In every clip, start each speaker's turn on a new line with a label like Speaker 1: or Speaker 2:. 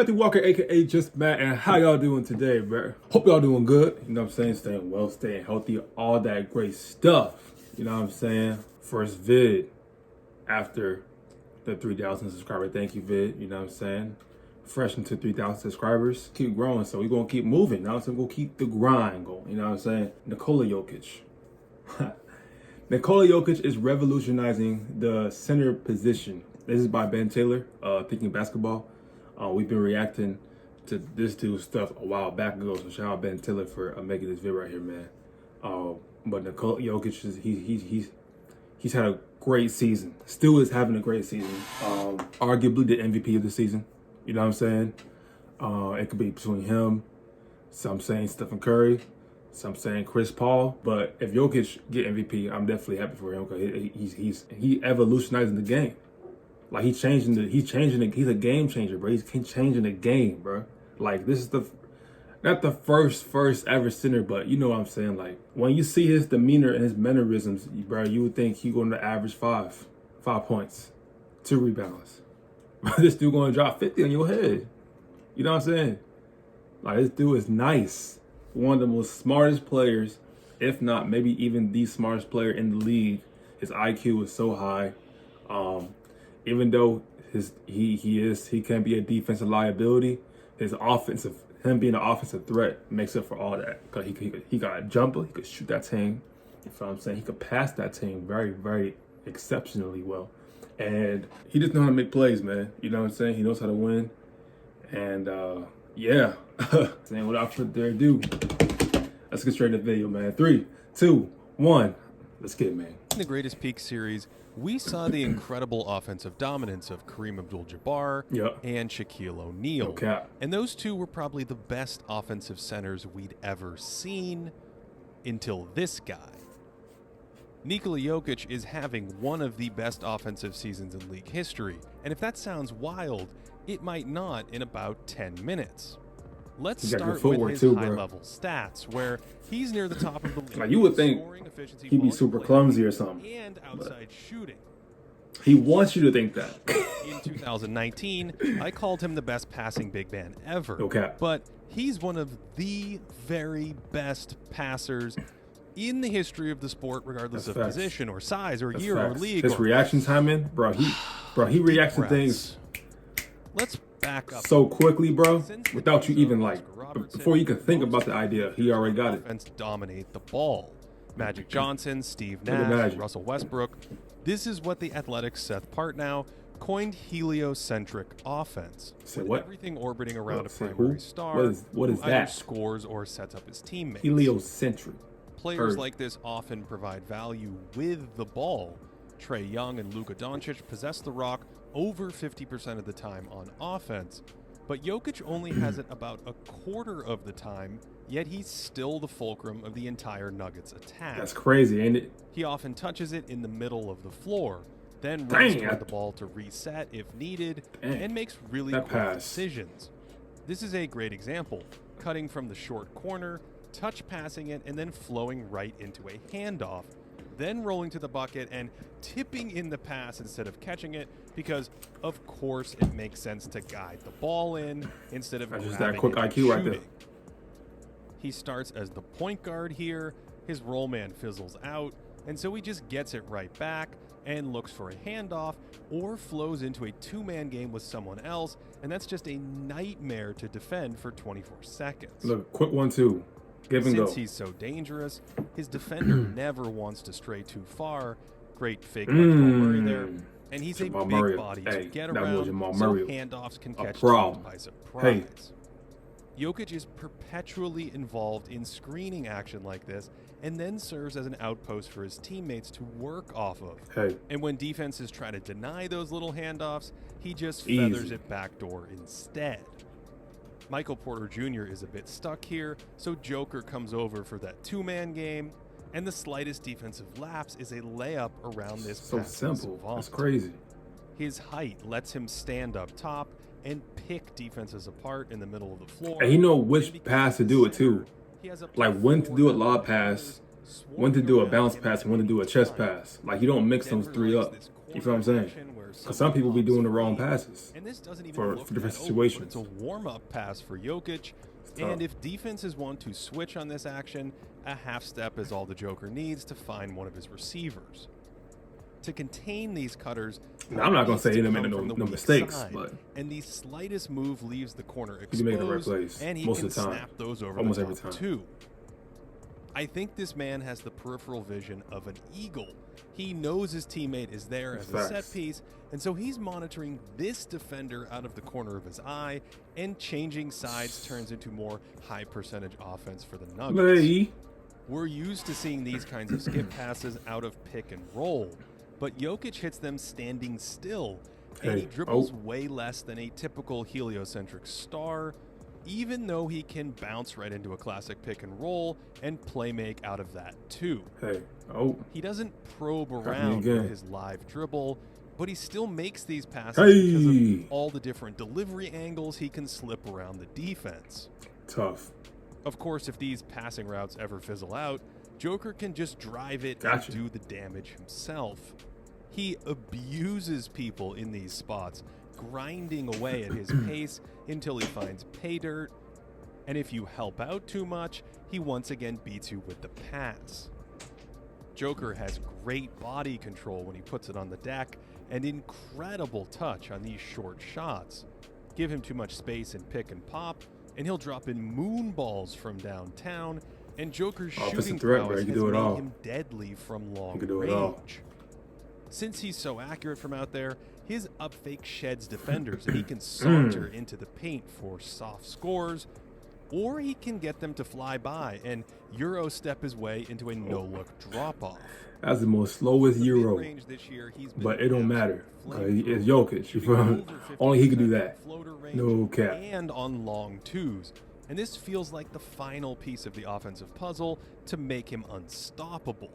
Speaker 1: Matthew Walker, aka Just Matt, and how y'all doing today, bro? Hope y'all doing good. You know what I'm saying? Staying well, staying healthy, all that great stuff. You know what I'm saying? First vid after the 3,000 subscriber. Thank you, vid. You know what I'm saying? Fresh into 3,000 subscribers. Keep growing, so we're gonna keep moving. You know what I'm saying? We're gonna keep the grind going. You know what I'm saying? Nikola Jokic. Nikola Jokic is revolutionizing the center position. This is by Ben Taylor, Thinking Basketball. We've been reacting to this dude's stuff a while back ago, so shout out Ben Taylor for making this vid right here, man. But Nikola Jokic, he's had a great season. Still is having a great season. Arguably the MVP of the season. You know what I'm saying? It could be between him. Some saying Stephen Curry. Some saying Chris Paul. But if Jokic get MVP, I'm definitely happy for him because he's evolutionizing the game. Like he's a game changer, bro. He's changing the game, bro. Like this is not the first ever center, but you know what I'm saying. Like when you see his demeanor and his mannerisms, bro, you would think he's going to average 5 points, 2 rebounds. This dude going to drop 50 on your head. You know what I'm saying? Like this dude is nice. One of the most smartest players, if not maybe even the smartest player in the league. His IQ is so high. Even though he can be a defensive liability, him being an offensive threat makes up for all that. Cause he got a jumper, he could shoot that team. You know what I'm saying? He could pass that team very, very exceptionally well. And he just knows how to make plays, man. You know what I'm saying? He knows how to win. And yeah. Saying without further ado, let's get straight into the video, man. 3, 2, 1. Let's get it, man.
Speaker 2: In the Greatest Peak series, we saw the incredible offensive dominance of Kareem Abdul-Jabbar and Shaquille O'Neal.
Speaker 1: Okay.
Speaker 2: And those two were probably the best offensive centers we'd ever seen until this guy. Nikola Jokic is having one of the best offensive seasons in league history. And if that sounds wild, it might not in about 10 minutes. Let's start with his high-level stats, where he's near the top of the league.
Speaker 1: Like you would think he'd be super clumsy or something.
Speaker 2: And outside shooting.
Speaker 1: He wants you to think that.
Speaker 2: In 2019, I called him the best passing big man ever.
Speaker 1: Okay.
Speaker 2: But he's one of the very best passers in the history of the sport, regardless of position or size or year or league.
Speaker 1: His reaction time in, bro, he reacts to things.
Speaker 2: Let's back up
Speaker 1: so quickly, bro, without you even before you can think about the idea, he already got it.
Speaker 2: Offense dominate the ball. Magic Johnson, Steve Nash, Russell Westbrook. This is what the Athletics' Seth Partnow coined heliocentric offense. With everything orbiting around a primary star
Speaker 1: what is
Speaker 2: who either
Speaker 1: that?
Speaker 2: Scores or sets up his teammates.
Speaker 1: Heliocentric.
Speaker 2: Players like this often provide value with the ball. Trae Young and Luka Doncic possess the rock over 50% of the time on offense, but Jokic only has it about a quarter of the time, yet he's still the fulcrum of the entire Nuggets attack.
Speaker 1: That's crazy, ain't it?
Speaker 2: He often touches it in the middle of the floor, then runs toward the ball to reset if needed, and makes really quick decisions. This is a great example, cutting from the short corner, touch passing it, and then flowing right into a handoff, then rolling to the bucket and tipping in the pass instead of catching it, because of course it makes sense to guide the ball in instead of
Speaker 1: just that quick IQ right there.
Speaker 2: He starts as the point guard here, his roll man fizzles out, and so he just gets it right back and looks for a handoff or flows into a 2-man game with someone else, and that's just a nightmare to defend for 24 seconds.
Speaker 1: Look, quick 1-2. Give and go.
Speaker 2: Since he's so dangerous, his defender never wants to stray too far. Great fake by Jamal Murray there. And he's a big body to get around, so handoffs can catch teams by surprise. Jokic is perpetually involved in screening action like this, and then serves as an outpost for his teammates to work off of. And when defenses try to deny those little handoffs, he just feathers it backdoor instead. Michael Porter Jr. is a bit stuck here, so Joker comes over for that 2-man game, and the slightest defensive lapse is a layup around this
Speaker 1: so simple. That's crazy.
Speaker 2: His height lets him stand up top and pick defenses apart in the middle of the floor.
Speaker 1: And he know which pass to do it too. Like when to do a lob pass, when to do a bounce pass, and when to do a chest pass. Like you don't mix those 3 up. You feel what I'm saying? Because some people be doing the wrong passes
Speaker 2: and this doesn't even
Speaker 1: for different situations.
Speaker 2: It's a warm-up pass for Jokic, and if defenses want to switch on this action, a half step is all the Joker needs to find one of his receivers. To contain these cutters,
Speaker 1: now, I'm not going to say he didn't make no mistakes,
Speaker 2: side,
Speaker 1: but
Speaker 2: and the slightest move leaves the corner exposed,
Speaker 1: he made the right plays
Speaker 2: and he
Speaker 1: most
Speaker 2: can
Speaker 1: of the time.
Speaker 2: snap those over
Speaker 1: almost
Speaker 2: the
Speaker 1: every
Speaker 2: top
Speaker 1: time.
Speaker 2: too. I think this man has the peripheral vision of an eagle. He knows his teammate is there as a set piece, and so he's monitoring this defender out of the corner of his eye, and changing sides turns into more high percentage offense for the Nuggets.
Speaker 1: Hey.
Speaker 2: We're used to seeing these kinds of skip passes out of pick and roll, but Jokic hits them standing still, and he dribbles way less than a typical heliocentric star, even though he can bounce right into a classic pick and roll and play make out of that too. He doesn't probe around with his live dribble, but he still makes these passes because of all the different delivery angles he can slip around the defense.
Speaker 1: Tough.
Speaker 2: Of course, if these passing routes ever fizzle out, Joker can just drive it and do the damage himself. He abuses people in these spots, grinding away at his pace until he finds pay dirt, and if you help out too much, he once again beats you with the pass. Joker has great body control when he puts it on the deck, and incredible touch on these short shots. Give him too much space and pick and pop, and he'll drop in moon balls from downtown, and Joker's shooting prowess has made him deadly from long range. Since he's so accurate from out there, his up fake sheds defenders, and he can saunter into the paint for soft scores, or he can get them to fly by and Euro step his way into a no-look drop-off.
Speaker 1: That's the most slowest Euro, but it don't matter. It's Jokic. Only he can do that. No cap.
Speaker 2: And on long twos. And this feels like the final piece of the offensive puzzle to make him unstoppable.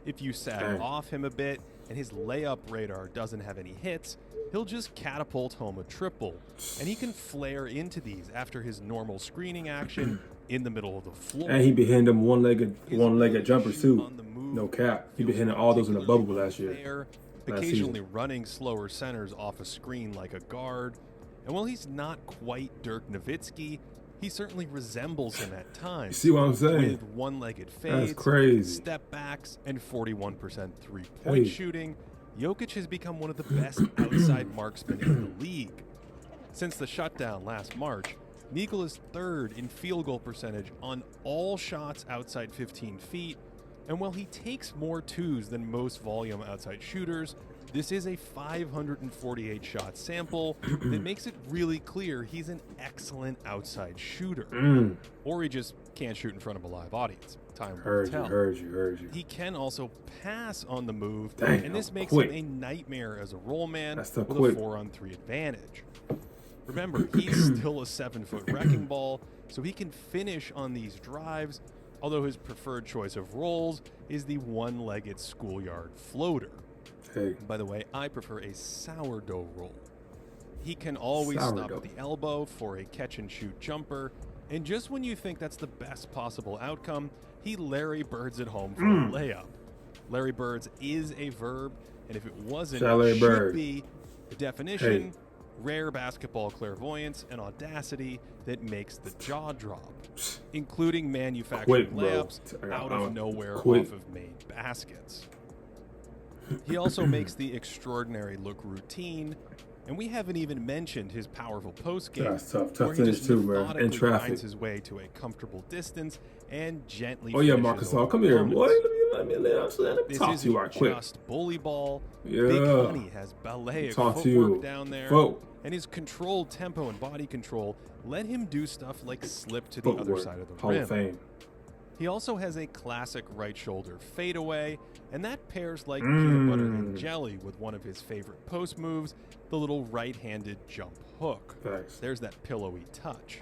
Speaker 2: If you sag off him a bit and his layup radar doesn't have any hits, he'll just catapult home a triple, and he can flare into these after his normal screening action in the middle of the floor.
Speaker 1: And he be hitting them one-legged jumpers too. No cap. He be hitting all those in the bubble last year.
Speaker 2: Occasionally running slower centers off a screen like a guard. And while he's not quite Dirk Nowitzki, he certainly resembles him at times.
Speaker 1: You see what I'm saying?
Speaker 2: With one-legged fades,
Speaker 1: that's crazy,
Speaker 2: step backs, and 41% three-point shooting, Jokic has become one of the best outside marksmen in the league. Since the shutdown last March, Nikola's third in field goal percentage on all shots outside 15 feet, and while he takes more twos than most volume outside shooters, this is a 548 shot sample that makes it really clear he's an excellent outside shooter. Or he just can't shoot in front of a live audience. Time will tell.
Speaker 1: Heard you.
Speaker 2: He can also pass on the move,
Speaker 1: Dang,
Speaker 2: and this makes him a nightmare as a roll man with a 4-on-3 advantage. Remember, he's still a 7-foot wrecking ball, so he can finish on these drives, although his preferred choice of rolls is the one-legged schoolyard floater. By the way, I prefer a sourdough roll. He can always stop at the elbow for a catch-and-shoot jumper, and just when you think that's the best possible outcome, he Larry Birds it home for a layup. Larry Birds is a verb, and if it wasn't, it should be the definition, rare basketball clairvoyance and audacity that makes the jaw drop, including manufactured layups out of nowhere off of made baskets. He also makes the extraordinary look routine, and we haven't even mentioned his powerful post game, where he just methodically grinds his way to a comfortable distance and gently.
Speaker 1: Oh yeah, Marcus, come here, boy. Let me talk to you right quick.
Speaker 2: Just bully ball.
Speaker 1: Yeah.
Speaker 2: Big Honey has ballet footwork down there, and his controlled tempo and body control let him do stuff like slip to the other side of the
Speaker 1: Hall
Speaker 2: rim.
Speaker 1: of Fame.
Speaker 2: He also has a classic right shoulder fadeaway, and that pairs like peanut butter and jelly with one of his favorite post moves, the little right-handed jump hook.
Speaker 1: Thanks.
Speaker 2: There's that pillowy touch.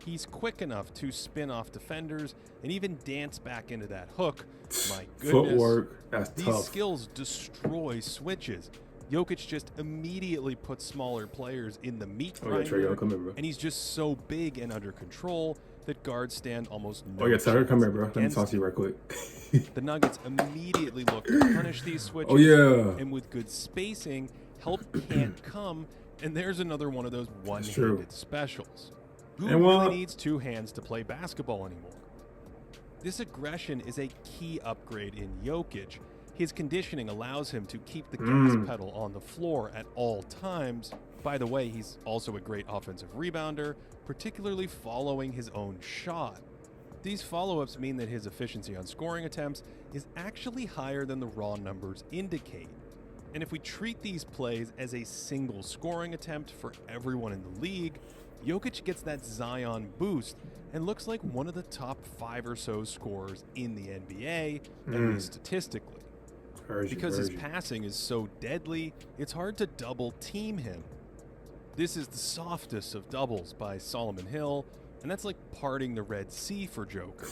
Speaker 2: He's quick enough to spin off defenders and even dance back into that hook. My goodness.
Speaker 1: Footwork, that's
Speaker 2: These
Speaker 1: tough.
Speaker 2: skills destroy switches. Jokic just immediately puts smaller players in the meat grinder, and he's just so big and under control that guards stand almost no
Speaker 1: Tyler, come here, bro. Let me
Speaker 2: against
Speaker 1: talk to you right quick.
Speaker 2: The Nuggets immediately look to punish these switches.
Speaker 1: Oh, yeah.
Speaker 2: And with good spacing, help can't come. And there's another one of those one-handed specials. Who really needs two hands to play basketball anymore? This aggression is a key upgrade in Jokic. His conditioning allows him to keep the gas pedal on the floor at all times. By the way, he's also a great offensive rebounder, particularly following his own shot. These follow-ups mean that his efficiency on scoring attempts is actually higher than the raw numbers indicate. And if we treat these plays as a single scoring attempt for everyone in the league, Jokic gets that Zion boost and looks like one of the top 5 or so scorers in the NBA, at least statistically. Because his passing is so deadly, it's hard to double team him. This is the softest of doubles by Solomon Hill, and that's like parting the Red Sea for Joker.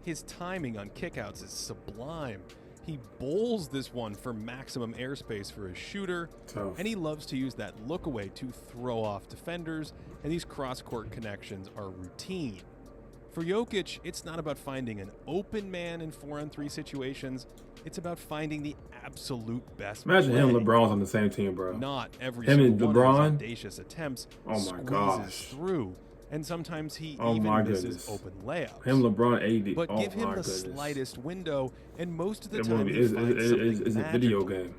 Speaker 2: His timing on kickouts is sublime. He bowls this one for maximum airspace for his shooter, and he loves to use that look away to throw off defenders, and these cross-court connections are routine. For Jokic, it's not about finding an open man in 4-on-3 situations. It's about finding the absolute best
Speaker 1: Imagine
Speaker 2: play.
Speaker 1: him and LeBron's on the same team, bro.
Speaker 2: Not every
Speaker 1: him
Speaker 2: single
Speaker 1: and
Speaker 2: one of
Speaker 1: LeBron?
Speaker 2: his audacious attempts squeezes through, and sometimes he even misses open layups.
Speaker 1: Him, LeBron, AD.
Speaker 2: But give him the slightest window, and most of the time he finds something
Speaker 1: it's a video game.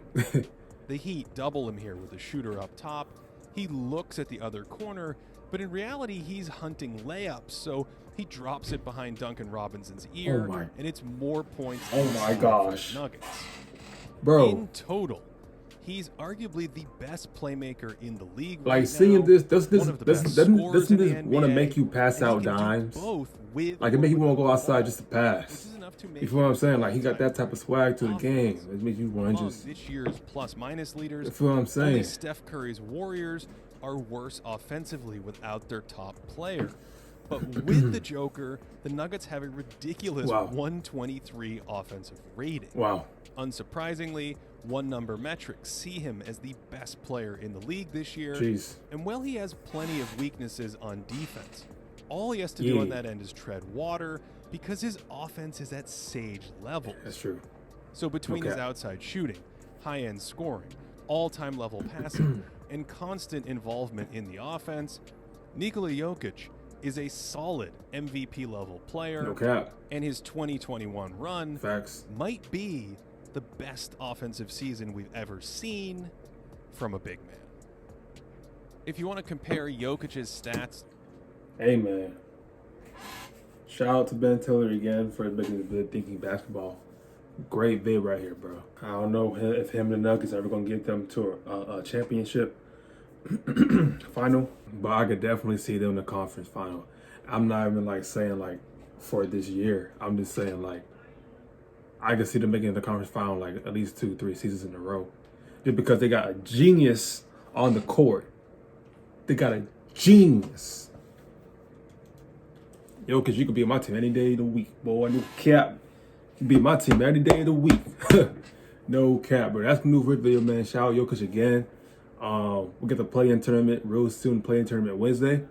Speaker 2: The Heat double him here with a shooter up top. He looks at the other corner, but in reality, he's hunting layups, so he drops it behind Duncan Robinson's ear, and it's more points
Speaker 1: for the
Speaker 2: Nuggets.
Speaker 1: Bro.
Speaker 2: In total, he's arguably the best playmaker in the league
Speaker 1: like
Speaker 2: right
Speaker 1: seeing
Speaker 2: now,
Speaker 1: this doesn't
Speaker 2: this
Speaker 1: want to make you pass out dimes? Like it make you want to go outside just to pass. You feel what I'm saying? Like he got that type of swag to the game. It makes you want to just.
Speaker 2: This year's plus-minus leaders.
Speaker 1: You feel what I'm saying?
Speaker 2: Only Steph Curry's Warriors are worse offensively without their top player. But with the Joker, the Nuggets have a ridiculous 123 offensive rating.
Speaker 1: Wow.
Speaker 2: Unsurprisingly, one-number metrics see him as the best player in the league this year.
Speaker 1: Jeez.
Speaker 2: And while he has plenty of weaknesses on defense, all he has to do on that end is tread water because his offense is at Sage levels.
Speaker 1: That's true.
Speaker 2: So between his outside shooting, high-end scoring, all-time level passing, and constant involvement in the offense, Nikola Jokic is a solid MVP-level player.
Speaker 1: No cap.
Speaker 2: And his 2021 run might be the best offensive season we've ever seen from a big man. If you want to compare Jokic's stats...
Speaker 1: Hey, man. Shout out to Ben Taylor again for making the Thinking Basketball. Great vid right here, bro. I don't know if him and the Nuggets ever going to get them to a championship final, but I could definitely see them in the conference final. I'm not even like saying like for this year. I'm just saying like I can see them making the conference final like at least 2-3 seasons in a row, just because they got a genius on the court. They got a genius. Yo, cause you could be on my team any day of the week, boy. No cap. You can be on my team any day of the week. No cap, bro. That's the new video, man. Shout out Jokic again. We get the play-in tournament real soon. Play-in tournament Wednesday,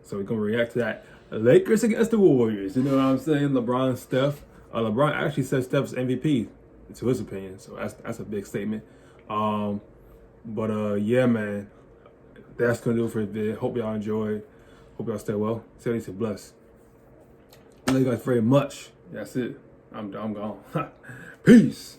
Speaker 1: so we're gonna react to that. Lakers against the Warriors. You know what I'm saying? LeBron, Steph. LeBron actually said Steph's MVP, to his opinion. So that's a big statement. Yeah, man. That's gonna do it for the vid. Hope y'all enjoyed. Hope y'all stay well. Stay blessed. Thank you guys very much. That's it. I'm gone. Peace.